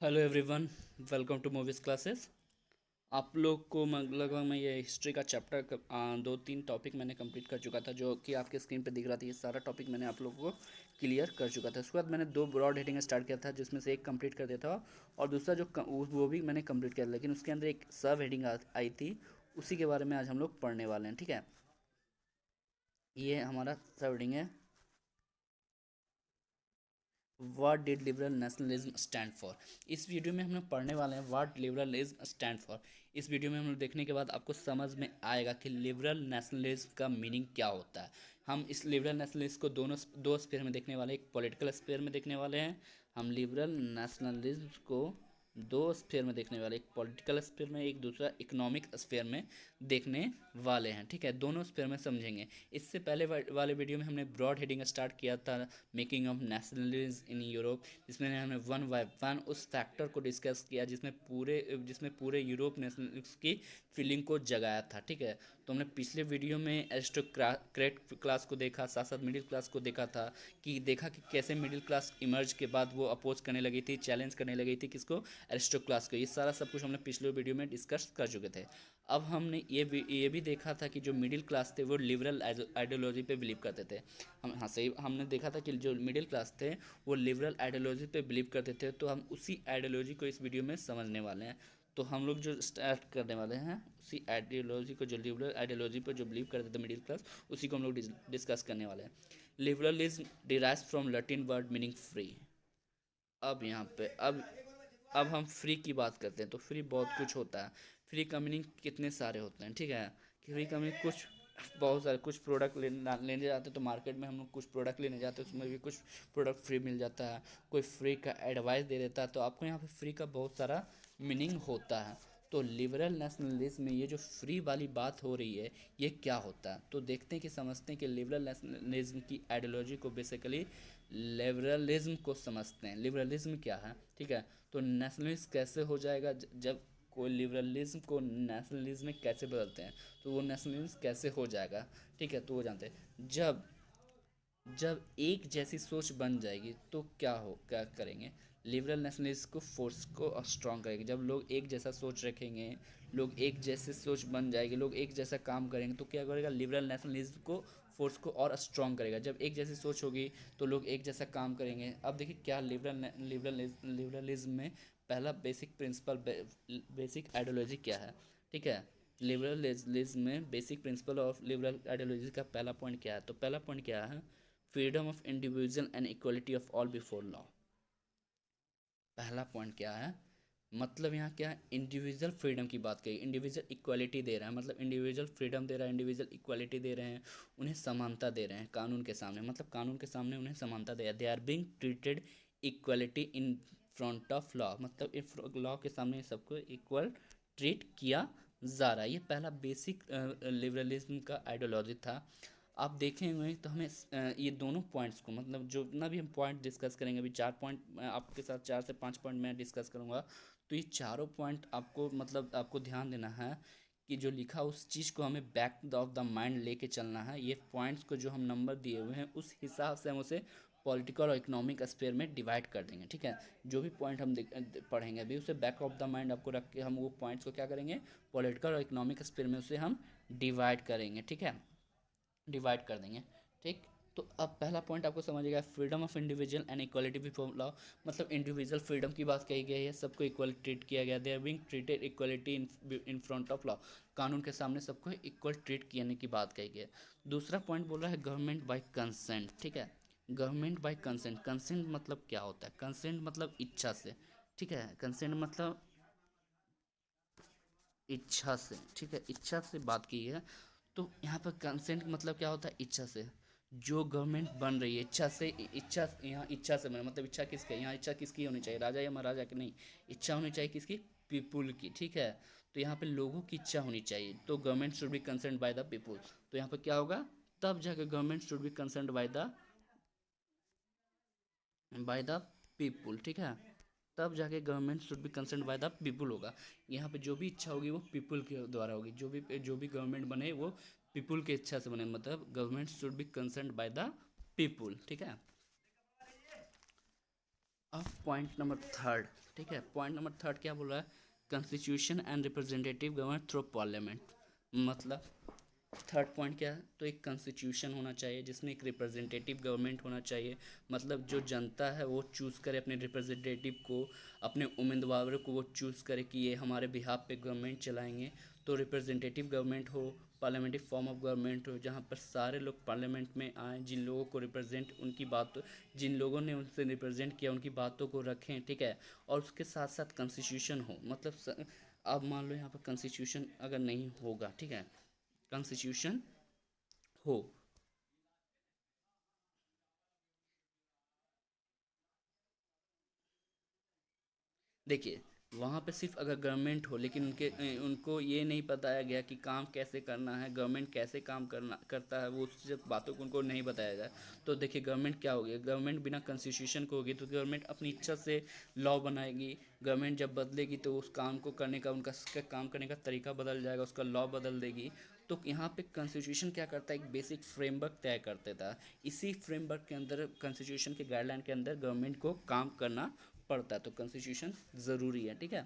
Hello everyone. Welcome to movies classes. आप लोग को लगभग मैं ये हिस्ट्री का चैप्टर दो तीन टॉपिक मैंने कंप्लीट कर चुका था, जो कि आपके स्क्रीन पे दिख रहा था। ये सारा टॉपिक मैंने आप लोगों को क्लियर कर चुका था। उसके बाद मैंने दो ब्रॉड हेडिंग स्टार्ट किया था, जिसमें से एक कंप्लीट कर दिया था और दूसरा वो भी मैंने कंप्लीट किया था, लेकिन उसके अंदर एक सब हेडिंग आई थी। उसी के बारे में आज हम लोग पढ़ने वाले हैं। ठीक है, ये हमारा सब हेडिंग है। What did liberal nationalism stand for. इस वीडियो में हम लोग पढ़ने वाले हैं व्हाट लिबरलिज्म स्टैंड फॉर। इस वीडियो में हम लोग देखने के बाद आपको समझ में आएगा कि लिबरल नेशनलिज्म का मीनिंग क्या होता है। हम इस लिबरल नेशनलिज्म को दोनों दो स्पेयर में देखने वाले हैं, एक पॉलिटिकल स्पेयर में देखने वाले हैं। हम लिबरल नेशनलिज्म को दो स्फीयर में देखने वाले, एक पॉलिटिकल स्फीयर में, एक दूसरा इकोनॉमिक स्फीयर में देखने वाले हैं। ठीक है, दोनों स्फीयर में समझेंगे। इससे पहले वाले वीडियो में हमने ब्रॉड हेडिंग स्टार्ट किया था, making of nationalism in Europe, जिसमें हमने वन बाय वन उस फैक्टर को डिस्कस किया जिसमें पूरे यूरोप नेशनलिज्म की फीलिंग को जगाया था। ठीक है, तो हमने पिछले वीडियो में एरिस्टोक्रेट क्लास को देखा, साथ साथ मिडिल क्लास को देखा था, कि देखा कि कैसे मिडिल क्लास इमर्ज के बाद वो अपोज करने लगी थी, चैलेंज करने लगी थी किसको, एरिस्टो क्लास को। ये सारा सब कुछ हमने पिछले वीडियो में डिस्कस कर चुके थे। अब हमने ये भी देखा था कि जो मिडिल क्लास थे वो लिबरल आइडियोलॉजी पे बिलीव करते थे। हम हाँ सही, हमने देखा था कि जो मिडिल क्लास थे वो लिबरल आइडियोलॉजी पे बिलीव करते थे। तो हम उसी आइडियोलॉजी को इस वीडियो में समझने वाले हैं। तो हम लोग जो स्टार्ट करने वाले हैं उसी आइडियोलॉजी को, जो लिबरल आइडियोलॉजी पर जो बिलीव करते थे मिडिल क्लास, उसी को हम लोग डिस्कस करने वाले हैं। Liberalism derives from Latin word meaning free. अब यहाँ पे अब हम फ्री की बात करते हैं, तो फ्री बहुत कुछ होता है। फ्री का मीनिंग कितने सारे होते हैं। ठीक है, फ्री का मीनिंग कुछ बहुत सारे, कुछ प्रोडक्ट लेने जाते हैं तो मार्केट में हम लोग कुछ प्रोडक्ट लेने जाते हैं, उसमें भी कुछ प्रोडक्ट फ्री मिल जाता है। कोई फ्री का एडवाइस दे देता है, तो आपको यहाँ पे फ्री का बहुत सारा मीनिंग होता है। तो लिबरल नेशनलिज्म में ये जो फ्री वाली बात हो रही है, ये क्या होता है, तो देखते हैं कि समझते हैं कि लिबरल नेशनलिज्म की आइडियोलॉजी को बेसिकली लिबरलिज्म को समझते हैं। लिबरलिज्म क्या है, ठीक है। तो नेशनलिज्म कैसे हो जाएगा, जब कोई लिबरलिज्म को नेशनलिज्म में कैसे बदलते हैं, तो वो नेशनलिज्म कैसे हो जाएगा। ठीक है, तो वो जानते हैं। जब जब एक जैसी सोच बन जाएगी तो क्या करेंगे, लिबरल नेशनलिस्ट को फोर्स को स्ट्रांग करेंगे। जब लोग एक जैसा सोच रखेंगे, लोग एक जैसे सोच बन जाएगी, लोग एक जैसा काम करेंगे, तो क्या करेगा, लिबरल नेशनलिज्म को फोर्स को और स्ट्रांग करेगा। जब एक जैसी सोच होगी तो लोग एक जैसा काम करेंगे। अब देखिए क्या लिबरलिज्म में पहला बेसिक प्रिंसिपल, बेसिक आइडियोलॉजी क्या है। ठीक है, लिबरलिज्म में basic principle of liberal ideology का पहला पॉइंट क्या है, तो पहला पॉइंट क्या है, freedom of individual and equality of all before law. पहला पॉइंट क्या है, मतलब यहाँ क्या है, इंडिविजुअल फ्रीडम की बात कही, इंडिविजुअल इक्वलिटी दे रहा है, मतलब इंडिविजुअल फ्रीडम दे रहा है, इंडिविजुअल इक्वलिटी दे रहे हैं, उन्हें समानता दे रहे हैं कानून के सामने, मतलब कानून के सामने उन्हें समानता दे रहा है। They are being treated equality in front of law, मतलब लॉ के सामने सबको इक्वल ट्रीट किया जा रहा है। ये पहला बेसिक लिबरलिज्म का आइडियोलॉजी था। आप देखें हुए तो हमें ये दोनों पॉइंट्स को, मतलब जो ना भी हम पॉइंट डिस्कस करेंगे, अभी चार पॉइंट आपके साथ, 4 से 5 पॉइंट मैं डिस्कस करूँगा। तो ये चारों पॉइंट आपको, मतलब आपको ध्यान देना है कि जो लिखा उस चीज़ को हमें बैक ऑफ द माइंड लेके चलना है। ये पॉइंट्स को जो हम नंबर दिए हुए हैं उस हिसाब से हम उसे पॉलिटिकल और इकोनॉमिक स्पेयर में डिवाइड कर देंगे। ठीक है, जो भी पॉइंट हम पढ़ेंगे अभी, उसे बैक ऑफ द माइंड आपको रख के हम वो पॉइंट्स को क्या करेंगे, पॉलिटिकल और इकोनॉमिक स्पेयर में उसे हम डिवाइड करेंगे। ठीक है, डिवाइड कर देंगे। ठीक, तो अब पहला पॉइंट आपको समझिएगा, freedom of individual and equality before law, मतलब इंडिविजुअल फ्रीडम की बात कही गई है, सबको इक्वल ट्रीट किया गया, they are being treated equality in front of law, कानून के सामने सबको इक्वल ट्रीट करने की बात कही गई है। दूसरा पॉइंट बोल रहा है गवर्नमेंट बाय कंसेंट। ठीक है, गवर्नमेंट बाय कंसेंट, कंसेंट मतलब क्या होता है, कंसेंट मतलब इच्छा से। ठीक है, कंसेंट मतलब इच्छा से। ठीक है, इच्छा से बात की है। तो यहाँ पर कंसेंट मतलब क्या होता है, इच्छा से। जो गवर्नमेंट बन रही है इच्छा से, इच्छा यहाँ इच्छा से बने, मतलब इच्छा किसकी है, यहाँ इच्छा किसकी होनी चाहिए, राजा या महाराजा की नहीं, इच्छा होनी चाहिए किसकी, पीपुल की। ठीक है, तो यहाँ पे लोगों की इच्छा होनी चाहिए, तो government should be concern by the people. तो यहाँ पर क्या होगा, तब जाकर government should be concern by the people. ठीक है, तब जाके government should be concern by the people होगा। यहाँ पे जो भी इच्छा होगी वो पीपुल के द्वारा होगी, जो भी गवर्नमेंट बने वो पीपुल के इच्छा से बने, मतलब government should be concern by the people. ठीक है, अब पॉइंट नंबर थर्ड, ठीक है, पॉइंट नंबर थर्ड क्या बोल रहा है, constitution and representative government through parliament. मतलब थर्ड पॉइंट क्या है, तो एक कॉन्स्टिट्यूशन होना चाहिए जिसमें एक रिप्रेजेंटेटिव गवर्नमेंट होना चाहिए, मतलब जो जनता है वो चूज़ करे अपने रिप्रेजेंटेटिव को, अपने उम्मीदवारों को वो चूज़ करे कि ये हमारे बिहाफ पे गवर्नमेंट चलाएंगे। तो रिप्रेजेंटेटिव गवर्नमेंट हो, पार्लियामेंट्री फॉर्म ऑफ गवर्नमेंट हो, जहाँ पर सारे लोग पार्लियामेंट में आएँ, जिन लोगों को रिप्रेजेंट उनकी बात, जिन लोगों ने उनसे रिप्रेजेंट किया उनकी बातों को रखें, ठीक है। और उसके साथ साथ कॉन्स्टिट्यूशन हो, मतलब अब मान लो यहाँ पर कॉन्स्टिट्यूशन अगर नहीं होगा, ठीक है, कॉन्स्टिट्यूशन हो, देखिए वहाँ पे सिर्फ अगर गवर्नमेंट हो लेकिन उनको ये नहीं बताया गया कि काम कैसे करना है, गवर्नमेंट कैसे काम करना करता है, वो उस सब बातों को उनको नहीं बताया जाए, तो देखिए गवर्नमेंट क्या होगी, गवर्नमेंट बिना कॉन्स्टिट्यूशन को होगी तो गवर्नमेंट अपनी इच्छा से लॉ बनाएगी। गवर्नमेंट जब बदलेगी तो उस काम को करने का उसका काम करने का तरीका बदल जाएगा, उसका लॉ बदल देगी। तो यहाँ पे कॉन्स्टिट्यूशन क्या करता है, एक बेसिक फ्रेमवर्क तय कर देता है। इसी फ्रेमवर्क के अंदर, कॉन्स्टिट्यूशन के गाइडलाइन के अंदर गवर्नमेंट को काम करना पड़ता है, तो कॉन्स्टिट्यूशन ज़रूरी है, ठीक है।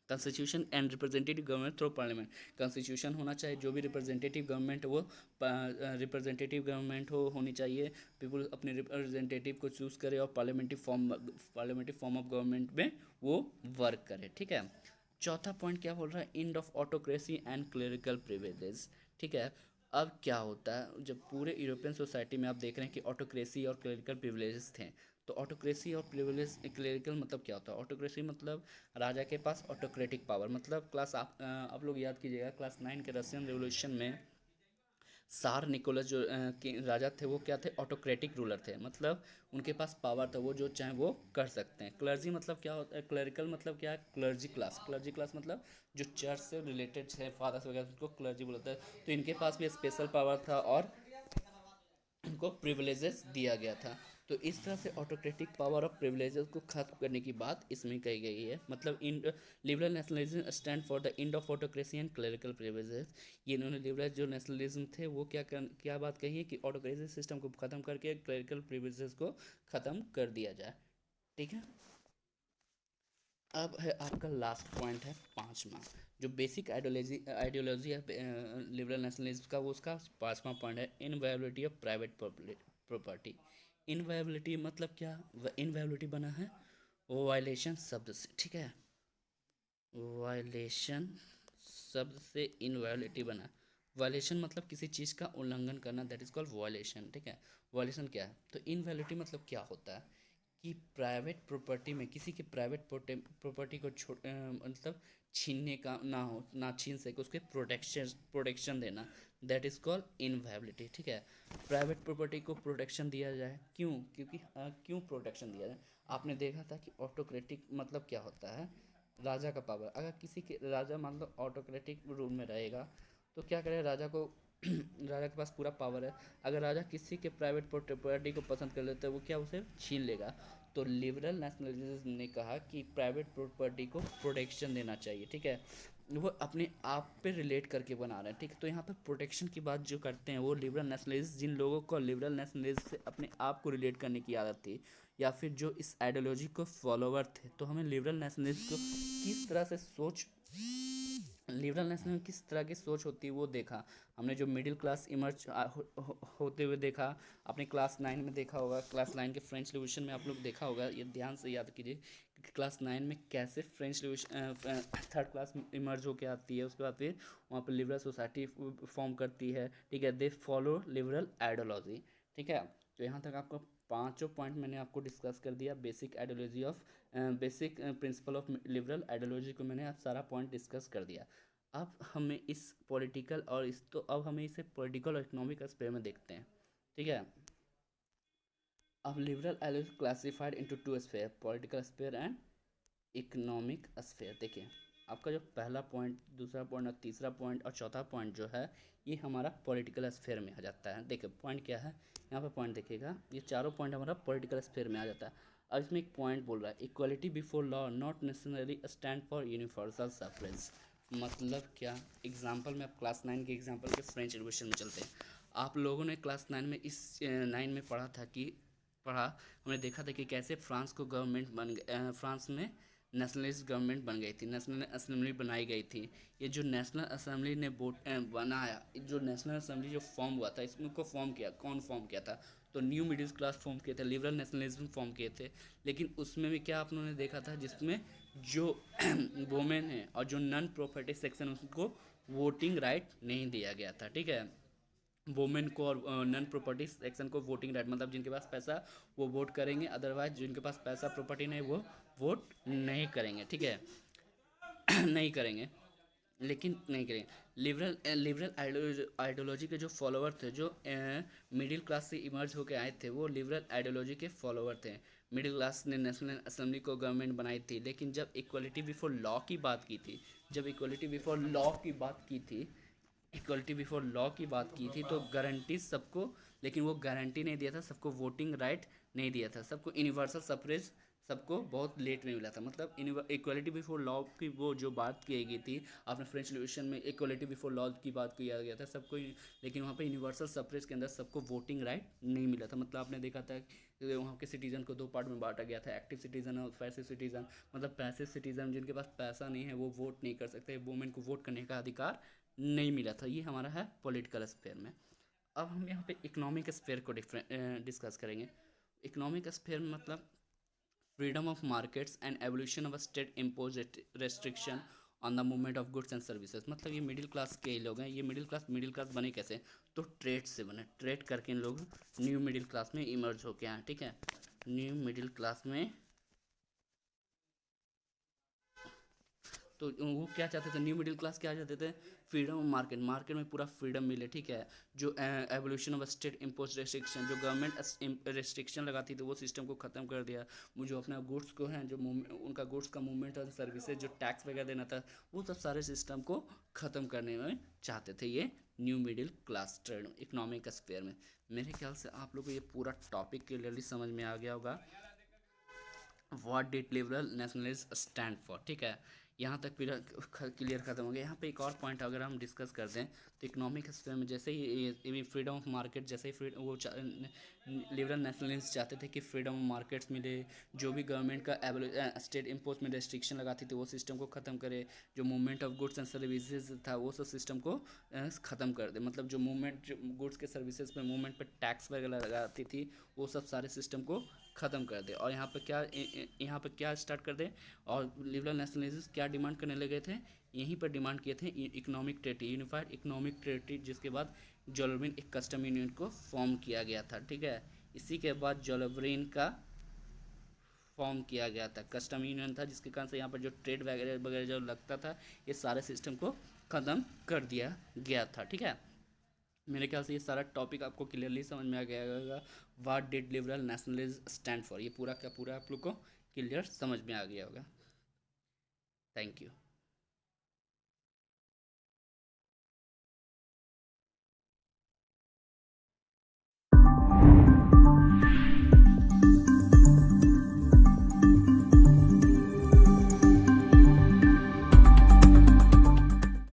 Constitution and representative government through parliament, constitution होना चाहिए, जो भी रिप्रेजेंटेटिव गवर्नमेंट वो रिप्रेजेंटेटिव गवर्नमेंट होनी चाहिए, पीपल अपने रिप्रेजेंटेटिव को चूज़ करे और पार्लियामेंट्री फॉर्म ऑफ गवर्नमेंट में वो वर्क करे, ठीक है। चौथा पॉइंट क्या बोल रहा है, and of autocracy and clerical privilege, ठीक है। अब क्या होता है, जब पूरे यूरोपियन सोसाइटी में आप देख रहे हैं कि ऑटोक्रेसी और क्लेरिकल प्रिविलेजेस थे, तो ऑटोक्रेसी और प्रिविलेज क्लेरिकल मतलब क्या होता है, ऑटोक्रेसी मतलब राजा के पास ऑटोक्रेटिक पावर, मतलब क्लास आप लोग याद कीजिएगा क्लास 9 के रशियन रेवोल्यूशन में सार निकोलस जो के राजा थे वो क्या थे, ऑटोक्रेटिक रूलर थे, मतलब उनके पास पावर था, वो जो चाहे वो कर सकते हैं। क्लर्जी मतलब क्या होता है, क्लरिकल मतलब क्या है, क्लर्जी क्लास, क्लर्जी क्लास मतलब जो चर्च से रिलेटेड है, फादर्स वगैरह, उनको क्लर्जी बोलता है। तो इनके पास भी स्पेशल पावर था और उनको प्रिविलेजेस दिया गया था। तो इस तरह से ऑटोक्रेटिक पावर और प्रिविलेजेस को खत्म करने की बात इसमें कही गई है, मतलब इन liberal nationalism stand for the end of autocracy and clerical privileges. ये इन्होंने लिबरल जो नेशनलिज्म थे वो क्या बात कही है कि ऑटोक्रेसी सिस्टम को खत्म करके क्लरिकल प्रिविलेजेस को खत्म कर दिया जाए, ठीक है। अब है आपका लास्ट पॉइंट है पांचवा, जो बेसिक आइडियोलॉजी है लिबरल नेशनलिज्म का, वो उसका पांचवा पॉइंट है, इनवायबिलिटी ऑफ प्राइवेट प्रॉपर्टी। इनवायबिलिटी मतलब क्या, इनवायबिलिटी बना है वायलेशन शब्द से, ठीक है, वायलेशन शब्द से इनवायबिलिटी बना। वायलेशन मतलब किसी चीज़ का उल्लंघन करना, दैट इज कॉल्ड वायलेशन, ठीक है। वायलेशन क्या है, तो इनवैलिडिटी मतलब क्या होता है कि प्राइवेट प्रॉपर्टी में किसी के प्राइवेट प्रॉपर्टी को मतलब छीनने का ना हो, ना छीन सके, उसके प्रोटेक्शन देना, दैट इज कॉल्ड इनवायबिलिटी, ठीक है। प्राइवेट प्रॉपर्टी को प्रोटेक्शन दिया जाए, क्यों, क्योंकि क्यों प्रोटेक्शन दिया जाए, आपने देखा था कि ऑटोक्रेटिक मतलब क्या होता है, राजा का पावर, अगर किसी के राजा मान लो ऑटोक्रेटिक रूल में रहेगा तो क्या करे, राजा को राजा के पास पूरा पावर है, अगर राजा किसी के प्राइवेट प्रॉपर्टी को पसंद कर लेता है वो क्या उसे छीन लेगा। तो लिबरल नेशनलिज्म ने कहा कि प्राइवेट प्रॉपर्टी को प्रोटेक्शन देना चाहिए, ठीक है। वो अपने आप पे रिलेट करके बना रहे हैं, ठीक है। तो यहाँ पे प्रोटेक्शन की बात जो करते हैं वो लिबरल नेशनलिस्ट, जिन लोगों को लिबरल नेशनलिस्ट से अपने आप को रिलेट करने की आदत थी या फिर जो इस आइडियोलॉजी को फॉलोवर थे, तो हमें लिबरल नेशनलिस्ट को किस तरह से सोच, लिबरल नेशनल में किस तरह की सोच होती है वो देखा हमने, जो मिडिल क्लास इमर्ज होते हुए देखा, आपने क्लास 9 में देखा होगा, क्लास 9 के फ्रेंच रिवॉल्यूशन में आप लोग देखा होगा, ये ध्यान से याद कीजिए कि क्लास 9 में कैसे French revolution third class emerge होकर आती है, उसके बाद फिर वहाँ पर लिबरल सोसाइटी फॉर्म करती है, ठीक है, दे फॉलो लिबरल आइडियोलॉजी, ठीक है। तो यहाँ तक आपको पांचों पॉइंट मैंने आपको डिस्कस कर दिया, basic ideology of basic principle of liberal ideology को मैंने आप सारा पॉइंट डिस्कस कर दिया। अब हमें इस पॉलिटिकल और इस, तो अब हमें इसे पॉलिटिकल और इकोनॉमिक स्पेयर में देखते हैं, ठीक है। अब liberal ideology classified into two sphere, political sphere and economic sphere. देखिए आपका जो पहला पॉइंट, दूसरा पॉइंट और तीसरा पॉइंट और चौथा पॉइंट जो है ये हमारा पॉलिटिकल स्फेयर में आ जाता है। देखिए पॉइंट क्या है, यहाँ पर पॉइंट देखिएगा, ये चारों पॉइंट हमारा पॉलिटिकल स्फेयर में आ जाता है। और इसमें एक पॉइंट बोल रहा है, equality before law not necessarily stand for universal suffrage. मतलब क्या, एग्जाम्पल में आप क्लास 9 के एग्जाम्पल के फ्रेंच रिवॉल्यूशन में चलते हैं। आप लोगों ने क्लास 9 में इस 9 में पढ़ा था कि पढ़ा, हमने देखा था कि कैसे फ्रांस को गवर्नमेंट फ्रांस में नेशनलिस्ट गवर्नमेंट बन गई थी, नेशनल असेंबली बनाई गई थी। ये जो नेशनल असेंबली ने बनाया, जो नेशनल असेंबली जो फॉर्म हुआ था, इसमें को फॉर्म किया, कौन फॉर्म किया था? तो न्यू मिडिल क्लास फॉर्म किए थे, लिबरल नेशनलिज्म फॉर्म किए थे। लेकिन उसमें भी क्या आप लोगों ने देखा था, जिसमें जो वोमेन है और जो नॉन प्रॉपर्टी सेक्शन उसको वोटिंग राइट नहीं दिया गया था, ठीक है। वोमेन को और नॉन प्रॉपर्टी सेक्शन को वोटिंग राइट, मतलब जिनके पास पैसा वो वोट करेंगे, अदरवाइज जिनके पास पैसा प्रॉपर्टी नहीं वो वोट नहीं करेंगे, ठीक है। नहीं करेंगे, लेकिन नहीं करेंगे। लिबरल आइडियोलॉजी के जो फॉलोअर थे, जो मिडिल क्लास से इमर्ज होकर आए थे, वो लिबरल आइडियोलॉजी के फॉलोअर थे। मिडिल क्लास ने नेशनल असेंबली को गवर्नमेंट बनाई थी, लेकिन जब इक्वलिटी बिफोर लॉ की बात की थी, जब इक्वलिटी बिफोर लॉ की बात की थी, इक्वलिटी बिफोर लॉ की बात की थी, तो गारंटी सबको, लेकिन वो गारंटी नहीं दिया था सबको, वोटिंग राइट नहीं दिया था सबको, यूनिवर्सल सफरेज सबको बहुत लेट में मिला था। मतलब इक्वलिटी बिफोर लॉ की वो जो बात की गई थी, आपने फ्रेंच रिवॉल्यूशन में इक्वलिटी बिफोर लॉ की बात किया गया था सबको, लेकिन वहाँ पे यूनिवर्सल सफरेज के अंदर सबको वोटिंग राइट नहीं मिला था। मतलब आपने देखा था कि वहाँ के सिटीजन को दो पार्ट में बांटा गया था, एक्टिव सिटीजन और पैसिव सिटीजन। मतलब पैसिव सिटीजन जिनके पास पैसा नहीं है वो वोट नहीं कर सकते, वुमेन को वोट करने का अधिकार नहीं मिला था। ये हमारा है पॉलिटिकल स्फेयर में। अब हम यहाँ पे इकोनॉमिक स्फेयर को डिस्कस करेंगे। इकोनॉमिक स्फेयर में मतलब freedom of markets and evolution of state impose restriction on the movement of goods and services. मतलब ये मिडिल क्लास के लोग हैं, ये मिडिल क्लास बने कैसे? तो ट्रेड से बने, ट्रेड करके इन लोग न्यू मिडिल क्लास में इमर्ज होके आए, ठीक है। न्यू मिडिल क्लास में तो वो क्या चाहते थे, न्यू मिडिल क्लास क्या चाहते थे? फ्रीडम ऑफ मार्केट, मार्केट में पूरा फ्रीडम मिले, ठीक है। जो evolution of state impose restriction, जो गवर्नमेंट रेस्ट्रिक्शन लगाती थी वो सिस्टम को ख़त्म कर दिया। वो जो अपना गुड्स को है, जो उनका गुड्स का मूवमेंट और सर्विसेज जो टैक्स वगैरह देना था, वो सब सारे सिस्टम को ख़त्म करने में चाहते थे ये new middle class trade economic sphere में। मेरे ख्याल से आप लोग को ये पूरा टॉपिक क्लियरली समझ में आ गया होगा, what did liberal nationalist stand for, ठीक है। यहाँ तक क्लियर खत्म हो गया। यहाँ पे एक और पॉइंट अगर हम डिस्कस कर दें तो इकोनॉमिक स्फीयर में जैसे ही फ्रीडम ऑफ मार्केट, जैसे ही वो लिबरल नेशनलिस्ट चाहते थे कि फ्रीडम ऑफ मार्केट्स मिले, जो भी गवर्नमेंट का स्टेट इम्पोज में रेस्ट्रिक्शन लगाती थी वो सिस्टम को ख़त्म करे, जो movement of goods and services था वो सब सिस्टम को ख़त्म कर दे। मतलब जो मूवमेंट, जो गुड्स के सर्विसेज पे मूवमेंट पे टैक्स वगैरह लगाती थी वो सब सारे सिस्टम को ख़त्म कर दे। और यहाँ पे क्या स्टार्ट कर दे, और लिबरल नेशनलिस्ट क्या डिमांड करने लगे थे, यहीं पर डिमांड किए थे economic territory, unified economic territory, जिसके बाद जोलबरीन एक कस्टम यूनियन को फॉर्म किया गया था, ठीक है। इसी के बाद जोलबरीन का फॉर्म किया गया था, कस्टम यूनियन था, जिसके कारण से यहाँ पर जो ट्रेड वगैरह वगैरह जो लगता था ये सारे सिस्टम को ख़त्म कर दिया गया था, ठीक है। मेरे ख्याल से ये सारा टॉपिक आपको क्लियरली समझ में आ गया होगा, what did liberal nationalism stand for, ये पूरा का पूरा आप लोग को क्लियर समझ में आ गया होगा। Thank you.